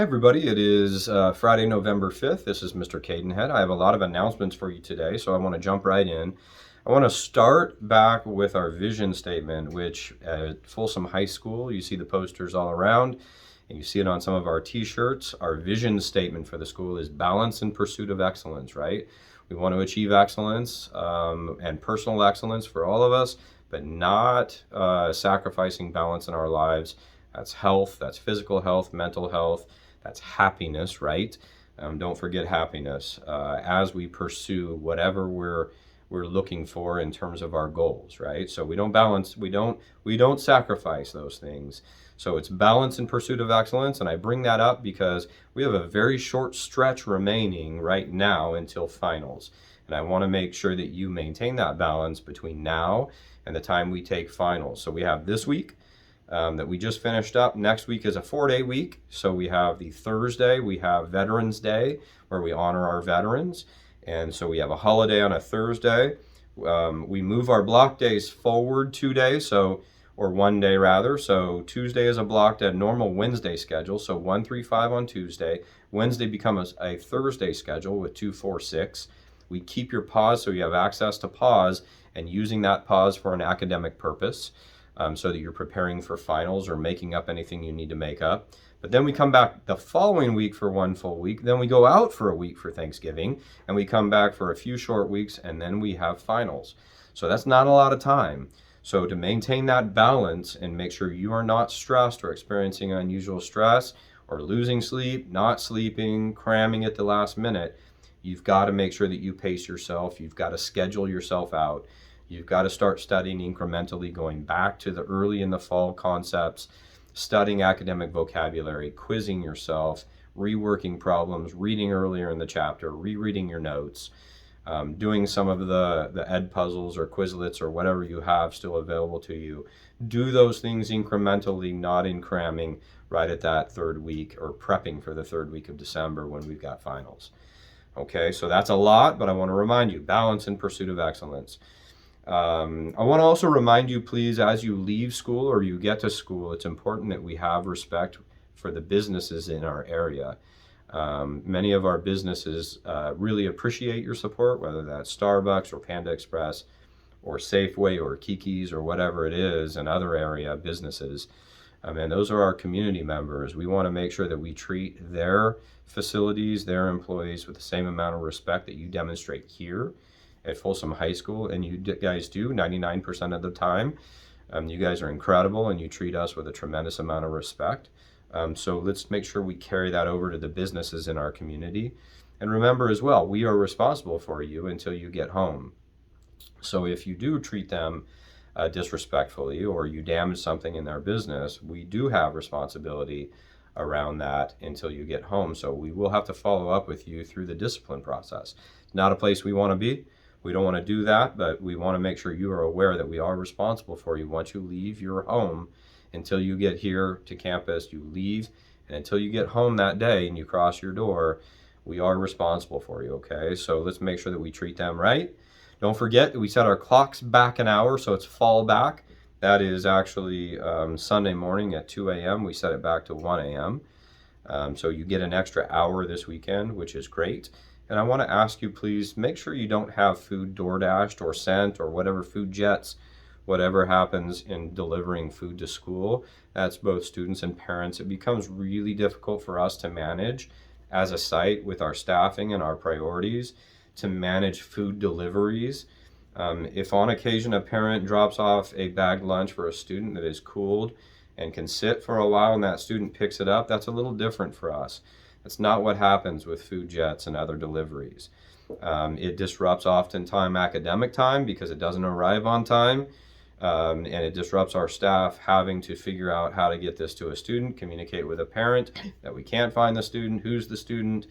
Hey everybody, it is Friday, November 5th. This is Mr. Cadenhead. I have a lot of announcements for you today, so I want to jump right in. I want to start back with our vision statement, which at Folsom High School, you see the posters all around, and you see it on some of our t-shirts. Our vision statement for the school is balance in pursuit of excellence, right? We want to achieve excellence and personal excellence for all of us, but not sacrificing balance in our lives. That's health, that's physical health, mental health, that's happiness, right? Don't forget happiness as we pursue whatever we're looking for in terms of our goals, right? So we don't balance, we don't sacrifice those things. So it's balance in pursuit of excellence, and I bring that up because we have a very short stretch remaining right now until finals. And I want to make sure that you maintain that balance between now and the time we take finals. So we have this week that we just finished up. Next week is a 4-day week. So we have the Thursday, we have Veterans Day, where we honor our veterans. And so we have a holiday on a Thursday. We move our block days forward 2 days, or 1 day rather. So Tuesday is a blocked at normal Wednesday schedule. So 1, 3, 5 on Tuesday. Wednesday becomes a Thursday schedule with 2, 4, 6. We keep your pause so you have access to pause and using that pause for an academic purpose. So that you're preparing for finals or making up anything you need to make up. But then we come back the following week for 1 full week. Then we go out for a week for Thanksgiving, and we come back for a few short weeks, and then we have finals. So that's not a lot of time. So to maintain that balance and make sure you are not stressed or experiencing unusual stress or losing sleep, not sleeping, cramming at the last minute, you've got to make sure that you pace yourself. You've got to schedule yourself out. You've got to start studying incrementally, going back to the early in the fall concepts, studying academic vocabulary, quizzing yourself, reworking problems, reading earlier in the chapter, rereading your notes, doing some of the ed puzzles or Quizlets or whatever you have still available to you. Do those things incrementally, not in cramming right at that third week or prepping for the third week of December when we've got finals. Okay, so that's a lot, but I want to remind you, balance in pursuit of excellence. I want to also remind you, please, as you leave school or you get to school, it's important that we have respect for the businesses in our area. Many of our businesses really appreciate your support, whether that's Starbucks or Panda Express or Safeway or Kiki's or whatever it is, and other area businesses. And those are our community members. We want to make sure that we treat their facilities, their employees with the same amount of respect that you demonstrate here at Folsom High School, and you guys do 99% of the time. You guys are incredible, and you treat us with a tremendous amount of respect. So let's make sure we carry that over to the businesses in our community. And remember as well, we are responsible for you until you get home. So if you do treat them disrespectfully or you damage something in their business, we do have responsibility around that until you get home. So we will have to follow up with you through the discipline process. It's not a place we want to be. We don't want to do that, but we want to make sure you are aware that we are responsible for you once you leave your home until you get here to campus. You leave, and until you get home that day and you cross your door, we are responsible for you, okay? So let's make sure that we treat them right. Don't forget that we set our clocks back an hour, so it's fall back. That is actually Sunday morning at 2 a.m. We set it back to 1 a.m. So you get an extra hour this weekend, which is great. And I want to ask you, please, make sure you don't have food DoorDashed or sent or whatever, Food Jets, whatever happens in delivering food to school. That's both students and parents. It becomes really difficult for us to manage as a site with our staffing and our priorities to manage food deliveries. If on occasion a parent drops off a bagged lunch for a student that is cooled and can sit for a while and that student picks it up, that's a little different for us. That's not what happens with Food Jets and other deliveries. It disrupts oftentimes academic time because it doesn't arrive on time, and it disrupts our staff having to figure out how to get this to a student, communicate with a parent that we can't find the student, who's the student,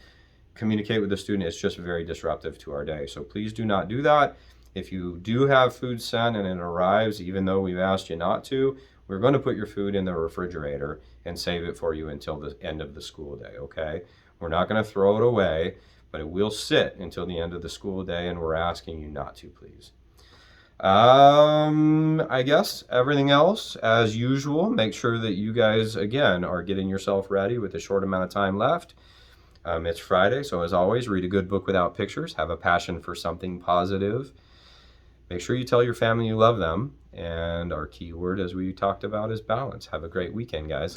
communicate with the student. It's just very disruptive to our day. So please do not do that. If you do have food sent and it arrives, even though we've asked you not to, we're going to put your food in the refrigerator and save it for you until the end of the school day, okay? We're not going to throw it away, but it will sit until the end of the school day, and we're asking you not to, please. I guess everything else as usual. Make sure that you guys again are getting yourself ready with a short amount of time left. It's Friday, so as always, read a good book without pictures. Have a passion for something positive. Make sure you tell your family you love them. And our key word, as we talked about, is balance. Have a great weekend, guys.